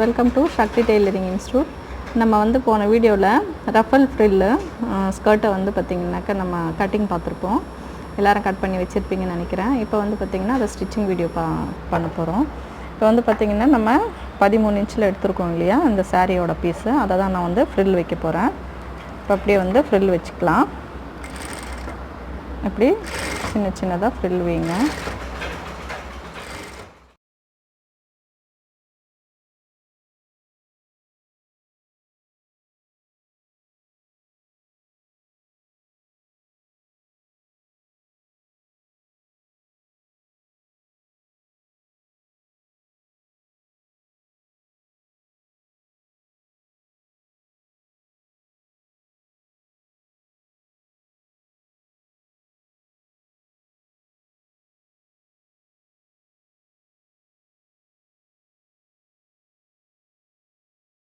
Welcome to Shakti tailoring institute. நம்ம வந்து போன வீடியோவில் ரஃபல் ஃப்ரில்லு ஸ்கர்ட்டை வந்து பார்த்திங்கனாக்கா நம்ம கட்டிங் பார்த்துருப்போம். எல்லோரும் கட் பண்ணி வச்சுருப்பீங்கன்னு நினைக்கிறேன். இப்போ வந்து பார்த்திங்கன்னா அதை ஸ்டிச்சிங் வீடியோ பண்ண போகிறோம். இப்போ வந்து பார்த்திங்கன்னா நம்ம 13 இன்ச்சில் எடுத்துருக்கோம் இல்லையா, அந்த சாரியோட பீஸு, அதை தான் நான் வந்து ஃப்ரில் வைக்க போகிறேன். இப்போ அப்படியே வந்து ஃப்ரில் வச்சுக்கலாம். அப்படி சின்ன சின்னதாக ஃப்ரில் வைங்க.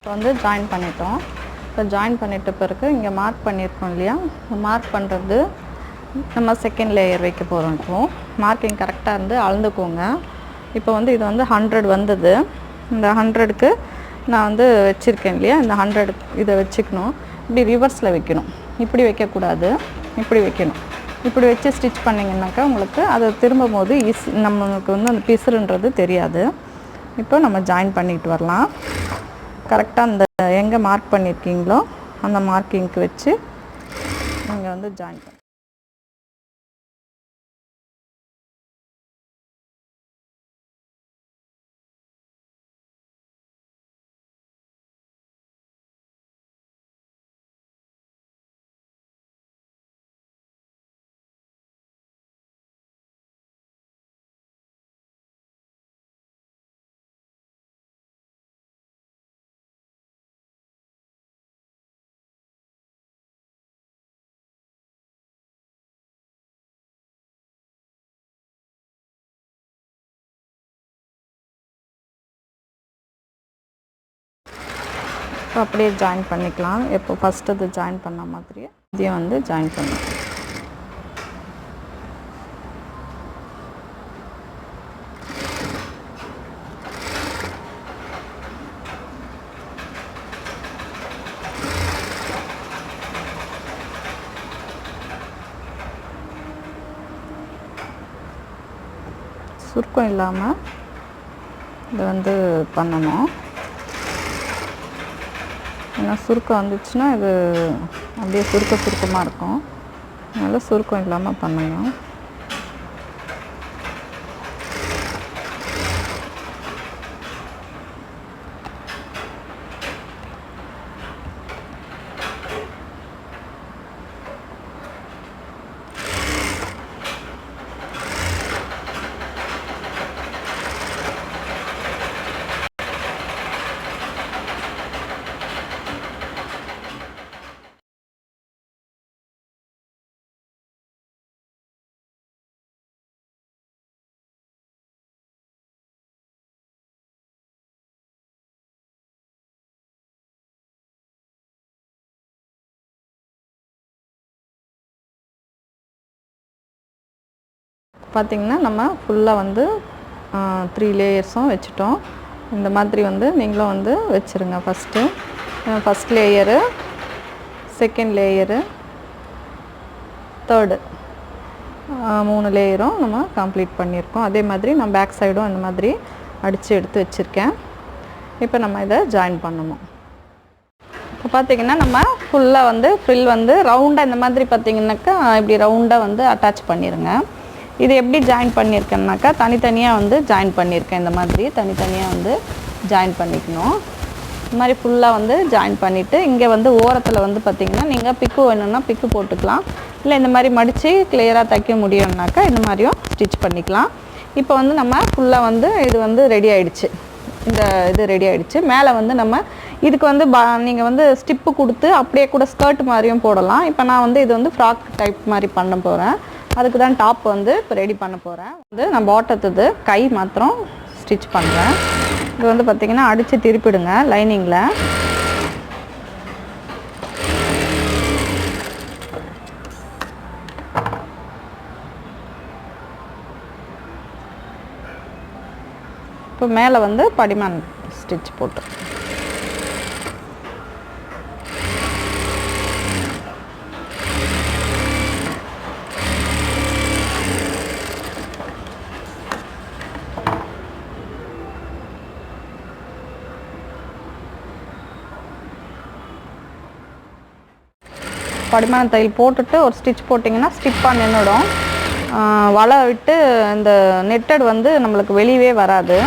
இப்போ வந்து ஜாயின் பண்ணிட்டோம். இப்போ ஜாயின் பண்ணிட்ட பிறகு இங்கே மார்க் பண்ணியிருக்கோம் இல்லையா, மார்க் பண்ணுறது நம்ம செகண்ட் லேயர் வைக்க போகிறோம். இப்போது மார்க்கிங் கரெக்டாக இருந்து அளந்துக்கோங்க. இப்போ வந்து இது வந்து 100 வந்தது. இந்த 100க்கு நான் வந்து வச்சுருக்கேன் இல்லையா, இந்த 100 இதை வச்சுக்கணும். இப்படி ரிவர்ஸில் வைக்கணும், இப்படி வைக்கக்கூடாது, இப்படி வைக்கணும். இப்படி வச்சு ஸ்டிச் பண்ணிங்கன்னாக்கா உங்களுக்கு அதை திரும்பும் போது நம்மளுக்கு வந்து அந்த பிசுறுன்றது தெரியாது. இப்போ நம்ம ஜாயின் பண்ணிட்டு வரலாம். கரெக்டாக அந்த எங்கே மார்க் பண்ணியிருக்கீங்களோ அந்த மார்க்கிங்க்கு வச்சு நீங்கள் வந்து ஜாயின் பண்ணி இப்போ அப்படியே ஜாயின் பண்ணிக்கலாம். எப்போ ஃபஸ்ட்டு அது ஜாயின் பண்ண மாதிரியே இதையும் வந்து ஜாயின் பண்ணலாம். சுருக்கம் இல்லாமல் இதை வந்து பண்ணணும். ஏன்னா சுருக்கம் வந்துச்சுன்னா இது அப்படியே சுருக்கமாக இருக்கும். அதனால் சுருக்கம் இல்லாமல் பண்ணுங்க. பார்த்திங்கன்னா நம்ம ஃபுல்லாக வந்து 3 லேயர்ஸும் வச்சுட்டோம். இந்த மாதிரி வந்து நீங்களும் வந்து வச்சுருங்க. First layer, second layer, third 3 லேயரும் நம்ம கம்ப்ளீட் பண்ணியிருக்கோம். அதே மாதிரி நான் பேக் சைடும் இந்த மாதிரி அடித்து எடுத்து வச்சுருக்கேன். இப்போ நம்ம இதை ஜாயின் பண்ணணும். இப்போ பார்த்திங்கன்னா நம்ம ஃபுல்லாக வந்து ஃப்ரில் வந்து ரவுண்டாக இந்த மாதிரி பார்த்திங்கனாக்கா இப்படி ரவுண்டாக வந்து அட்டாச் பண்ணிடுங்க. இது எப்படி ஜாயின் பண்ணியிருக்கேன்னாக்கா தனித்தனியாக வந்து ஜாயின் பண்ணியிருக்கேன். இந்த மாதிரி தனித்தனியாக வந்து ஜாயின் பண்ணிக்கணும். இந்த மாதிரி ஃபுல்லாக வந்து ஜாயின் பண்ணிவிட்டு இங்கே வந்து ஓரத்தில் வந்து பார்த்திங்கன்னா நீங்கள் பிக்கு வேணும்னா பிக்கு போட்டுக்கலாம். இல்லை இந்த மாதிரி மடித்து கிளியராக தைக்க முடியும்னாக்கா இந்த மாதிரியும் ஸ்டிச் பண்ணிக்கலாம். இப்போ வந்து நம்ம ஃபுல்லாக வந்து இது வந்து ரெடி ஆகிடுச்சு. இந்த இது ரெடி ஆகிடுச்சு. மேலே வந்து நம்ம இதுக்கு வந்து நீங்கள் வந்து ஸ்டிப்பு கொடுத்து அப்படியே கூட ஸ்கர்ட் மாதிரியும் போடலாம். இப்போ நான் வந்து இது வந்து ஃப்ராக் டைப் மாதிரி பண்ண போகிறேன். அதுக்கு தான் டாப் வந்து இப்போ ரெடி பண்ண போகிறேன். வந்து நான் பாட்டத்துது கை மாத்திரம் ஸ்டிச் பண்ணுறேன். இது வந்து பார்த்திங்கன்னா அடித்து திருப்பிடுங்க லைனிங்கில். இப்போ மேலே வந்து படிமான் ஸ்டிச் போட்டு படிமான தையல் போட்டுட்டு ஒரு ஸ்டிச் போட்டிங்கன்னா ஸ்டிப்பாக நின்றுடும். வலை விட்டு இந்த நெட்டட் வந்து நம்மளுக்கு வெளியவே வராது.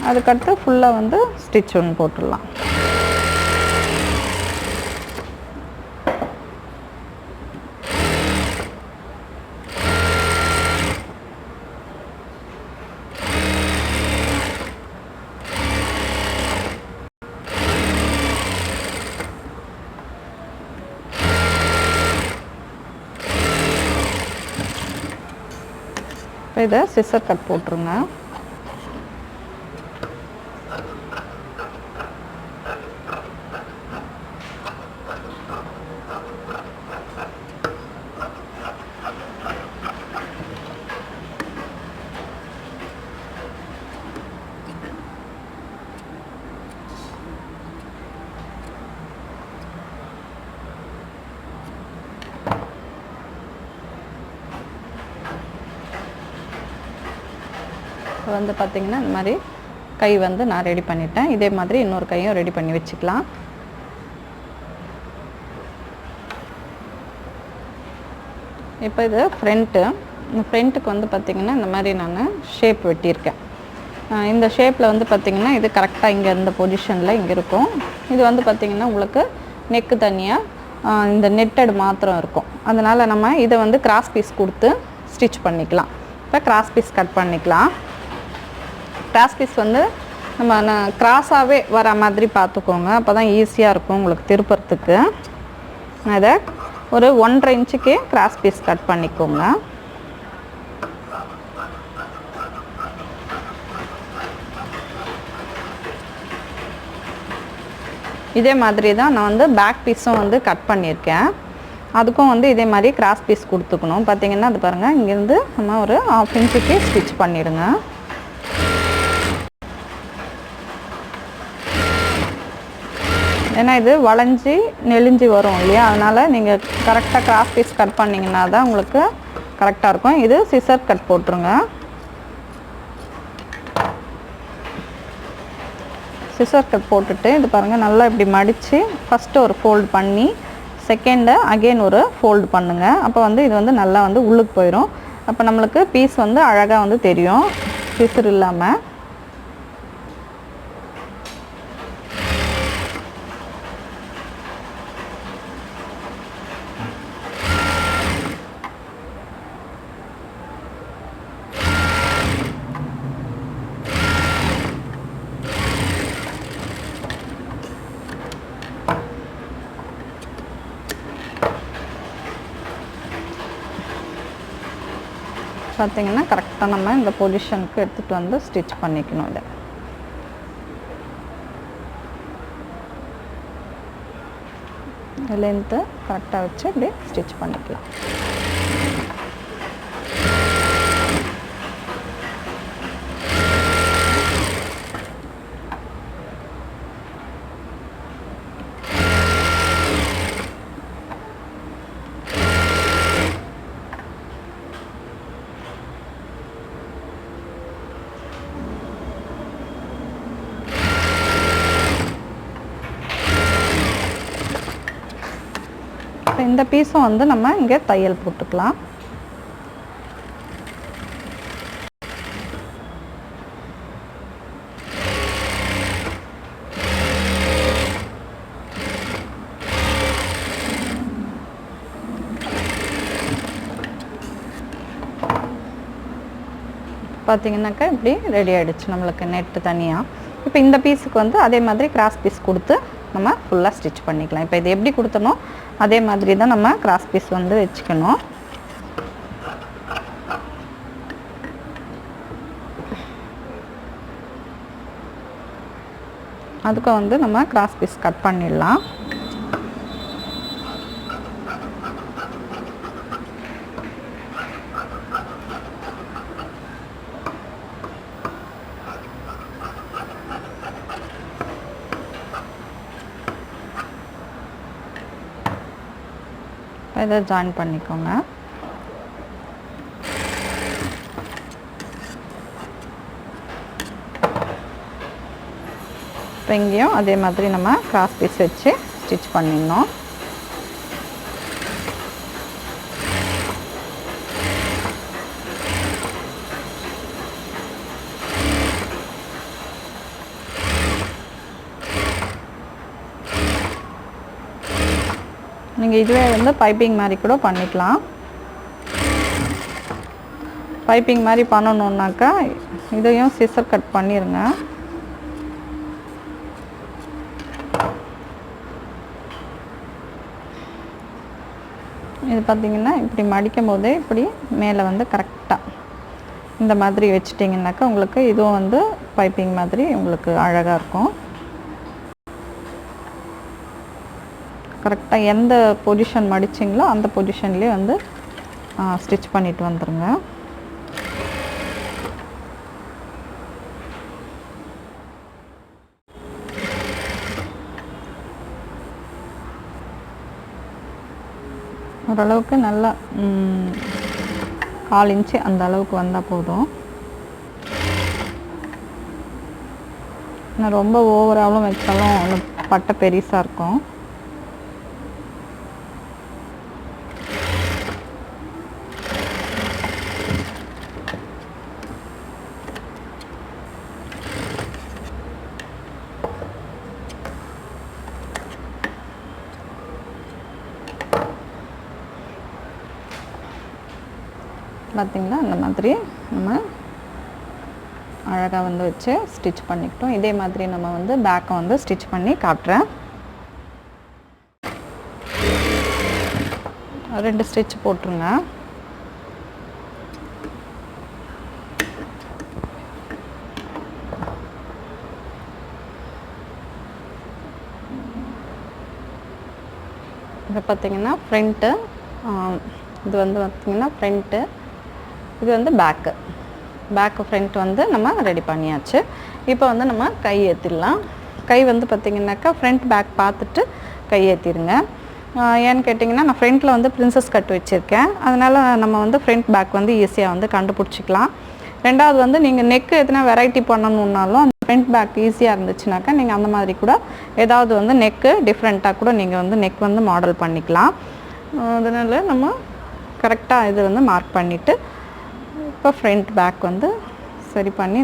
அதுக்கடுத்து ஃபுல்லாக வந்து ஸ்டிச் ஒன்று போட்டுடலாம். இதை சிசர் கட் போட்டுருங்க. வந்து பார்த்திங்கன்னா இந்த மாதிரி கை வந்து நான் ரெடி பண்ணிட்டேன். இதே மாதிரி இன்னொரு கையும் ரெடி பண்ணி வச்சுக்கலாம். இப்போ இது ஃப்ரண்ட்டுக்கு வந்து பார்த்திங்கன்னா இந்த மாதிரி நான் ஷேப் வெட்டியிருக்கேன். இந்த ஷேப்பில் வந்து பார்த்திங்கன்னா இது கரெக்டாக இங்கே இந்த பொசிஷனில் இங்கே இருக்கும். இது வந்து பார்த்திங்கன்னா உங்களுக்கு நெக்கு தனியாக இந்த நெட்டட் மாத்திரம் இருக்கும். அதனால் நம்ம இதை வந்து கிராஸ் பீஸ் கொடுத்து ஸ்டிச் பண்ணிக்கலாம். இப்போ கிராஸ் பீஸ் கட் பண்ணிக்கலாம். கிராஸ் பீஸ் வந்து நம்ம கிராஸாகவே வர மாதிரி பார்த்துக்கோங்க. அப்போ தான் ஈஸியாக இருக்கும் உங்களுக்கு திருப்பறதுக்கு. அதை ஒரு 1.5 இன்ச்சுக்கே கிராஸ் பீஸ் கட் பண்ணிக்கோங்க. இதே மாதிரி தான் நான் வந்து பேக் பீஸும் வந்து கட் பண்ணியிருக்கேன். அதுக்கும் வந்து இதே மாதிரி கிராஸ் பீஸ் கொடுத்துக்கணும். பார்த்திங்கன்னா அது பாருங்கள், இங்கேருந்து நம்ம ஒரு 1/2 இன்ச்சுக்கே ஸ்டிச் பண்ணிவிடுங்க. ஏன்னா இது வளைஞ்சி நெளிஞ்சி வரும் இல்லையா, அதனால் நீங்கள் கரெக்டாக கிராஸ் பீஸ் கட் பண்ணிங்கன்னா தான் உங்களுக்கு கரெக்டாக இருக்கும். இது சிசர் கட் போட்டுருங்க. சிசர் கட் போட்டுட்டு இது பாருங்கள், நல்லா இப்படி மடித்து ஃபஸ்ட்டு ஒரு ஃபோல்டு பண்ணி செகண்டை அகெயின் ஒரு ஃபோல்டு பண்ணுங்கள். அப்போ வந்து இது வந்து நல்லா வந்து உள்ளுக்கு போயிடும். அப்போ நம்மளுக்கு பீஸ் வந்து அழகாக வந்து தெரியும் சிசர் இல்லாமல். பார்த்திங்கன்னா கரெக்டாக நம்ம இந்த பொசிஷனுக்கு எடுத்துகிட்டு வந்து ஸ்டிச் பண்ணிக்கணும். இதை லென்த்து கரெக்டாக வச்சு இப்படி ஸ்டிச் பண்ணிக்கலாம். இந்த பீஸும் வந்து நம்ம இங்கே தையல் போட்டுக்கலாம். பார்த்தீங்கன்னாக்கா இப்படி ரெடி ஆகிடுச்சு நம்மளுக்கு நெட்டு தனியாக. இப்போ இந்த பீஸுக்கு வந்து அதே மாதிரி கிராஸ் பீஸ் கொடுத்து நம்ம ஃபுல்லாக ஸ்டிச் பண்ணிக்கலாம். இப்போ இது எப்படி கொடுத்தனோ அதே மாதிரி தான் நம்ம கிராஸ் பீஸ் வந்து வச்சுக்கணும். அதுக்கு வந்து நம்ம கிராஸ் பீஸ் கட் பண்ணிடலாம். இதை ஜாயின் பண்ணிக்கோங்க. இப்போ இங்கேயும் அதே மாதிரி நம்ம கிராஸ் பீஸ் வச்சு ஸ்டிச் பண்ணிடணும். நீங்கள் இதுவே வந்து பைப்பிங் மாதிரி கூட பண்ணிக்கலாம். பைப்பிங் மாதிரி பண்ணணுன்னாக்கா இதையும் சிசர் கட் பண்ணிடுங்க. இது பார்த்திங்கன்னா இப்படி மடிக்கும் போதே இப்படி மேலே வந்து கரெக்டாக இந்த மாதிரி வச்சிட்டிங்கனாக்கா உங்களுக்கு இதுவும் வந்து பைப்பிங் மாதிரி உங்களுக்கு அழகாக இருக்கும். கரெக்டாக எந்த பொசிஷன் மடிச்சிங்களோ அந்த பொசிஷன்லேயே வந்து ஸ்டிச் பண்ணிட்டு வந்துடுங்க. ஓரளவுக்கு நல்லா 1/4 இன்ச்சு அந்த அளவுக்கு வந்தால் போதும். நான் ரொம்ப ஓவராலும் வச்சாலும் பட்டை பெருசாக இருக்கும். பார்த்திங்களா, அந்த மாதிரி நம்ம அழகாக வந்து வச்சு ஸ்டிச் பண்ணிக்கிட்டோம். இதே மாதிரி நம்ம வந்து பேக்கை வந்து ஸ்டிச் பண்ணி காட்டுறேன். 2 ஸ்டிச் போட்டுருங்க. இப்போ பார்த்திங்கன்னா ஃப்ரண்ட்டு, இது வந்து பார்த்திங்கன்னா ஃப்ரண்ட்டு, இது வந்து பேக்கு ஃப்ரண்ட் வந்து நம்ம ரெடி பண்ணியாச்சு. இப்போ வந்து நம்ம கை ஏற்றிடலாம். கை வந்து பார்த்திங்கனாக்கா ஃப்ரண்ட் பேக் பார்த்துட்டு கை ஏற்றிடுங்க. ஏன்னு கேட்டிங்கன்னா நான் ஃப்ரண்ட்டில் வந்து பிரின்சஸ் கட் வச்சுருக்கேன். அதனால் நம்ம வந்து ஃப்ரண்ட் பேக் வந்து ஈஸியாக வந்து கண்டுபிடிச்சிக்கலாம். ரெண்டாவது வந்து நீங்கள் நெக்கு எதுனா வெரைட்டி பண்ணணுன்னாலும் அந்த ஃப்ரண்ட் பேக் ஈஸியாக இருந்துச்சுனாக்கா நீங்கள் அந்த மாதிரி கூட ஏதாவது வந்து நெக்கு டிஃப்ரெண்ட்டாக கூட நீங்கள் வந்து நெக் வந்து மாடல் பண்ணிக்கலாம். அதனால் நம்ம கரெக்டாக இது வந்து மார்க் பண்ணிவிட்டு இப்போ ஃப்ரண்ட் பேக் வந்து சரி பண்ணி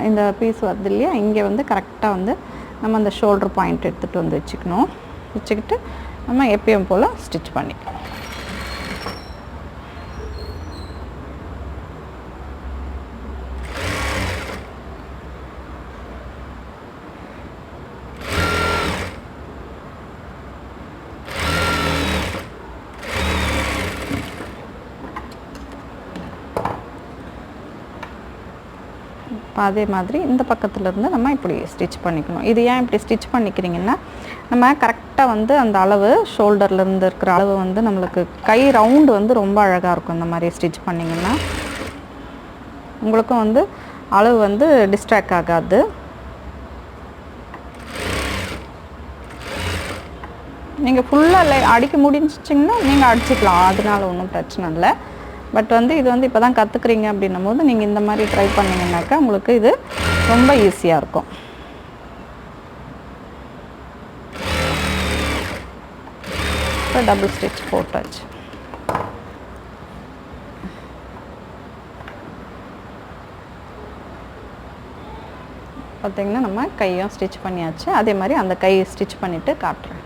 இந்த பீஸ் வருது இல்லையா, இங்கே வந்து கரெக்டாக வந்து நம்ம அந்த ஷோல்டர் பாயிண்ட் எடுத்துகிட்டு வந்து வச்சுக்கிட்டு நம்ம எப்பயும் போல் ஸ்டிச் பண்ணிக்கலாம். அதே மாதிரி இந்த பக்கத்துலேருந்து நம்ம இப்படி ஸ்டிச் பண்ணிக்கணும். இது ஏன் இப்படி ஸ்டிச் பண்ணிக்கிறீங்கன்னா நம்ம கரெக்டாக வந்து அந்த அளவு ஷோல்டர்லேருந்து இருக்கிற அளவு வந்து நம்மளுக்கு கை ரவுண்டு வந்து ரொம்ப அழகாக இருக்கும். இந்த மாதிரி ஸ்டிச் பண்ணிங்கன்னா உங்களுக்கும் வந்து அளவு வந்து டிஸ்ட்ராக்ட் ஆகாது. நீங்கள் ஃபுல்லாக அடிக்க முடிஞ்சிச்சிங்கன்னா நீங்கள் அடிச்சுக்கலாம், அதனால ஒன்றும் பிரச்சனை இல்லை. பட் வந்து இது வந்து இப்போ தான் கற்றுக்குறீங்க அப்படின்னும் போது நீங்கள் இந்த மாதிரி ட்ரை பண்ணிங்கனாக்கா உங்களுக்கு இது ரொம்ப ஈஸியாக இருக்கும். இப்போ டபுள் ஸ்டிச் போட்டாச்சு. பார்த்திங்கன்னா நம்ம கையும் ஸ்டிச் பண்ணியாச்சு. அதே மாதிரி அந்த கையை ஸ்டிச் பண்ணிவிட்டு காட்டுறேன்.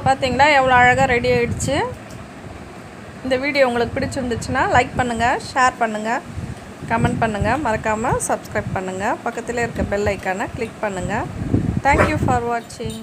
பார்த்தீங்களா எவ்வளோ அழகாக ரெடி ஆகிடுச்சு. இந்த வீடியோ உங்களுக்கு பிடிச்சிருந்துச்சுன்னா லைக் பண்ணுங்கள், ஷேர் பண்ணுங்கள், கமெண்ட் பண்ணுங்கள், மறக்காமல் சப்ஸ்கிரைப் பண்ணுங்கள். பக்கத்தில் இருக்க பெல் ஐக்கானை கிளிக் பண்ணுங்கள். தேங்க்யூ ஃபார் வாட்சிங்.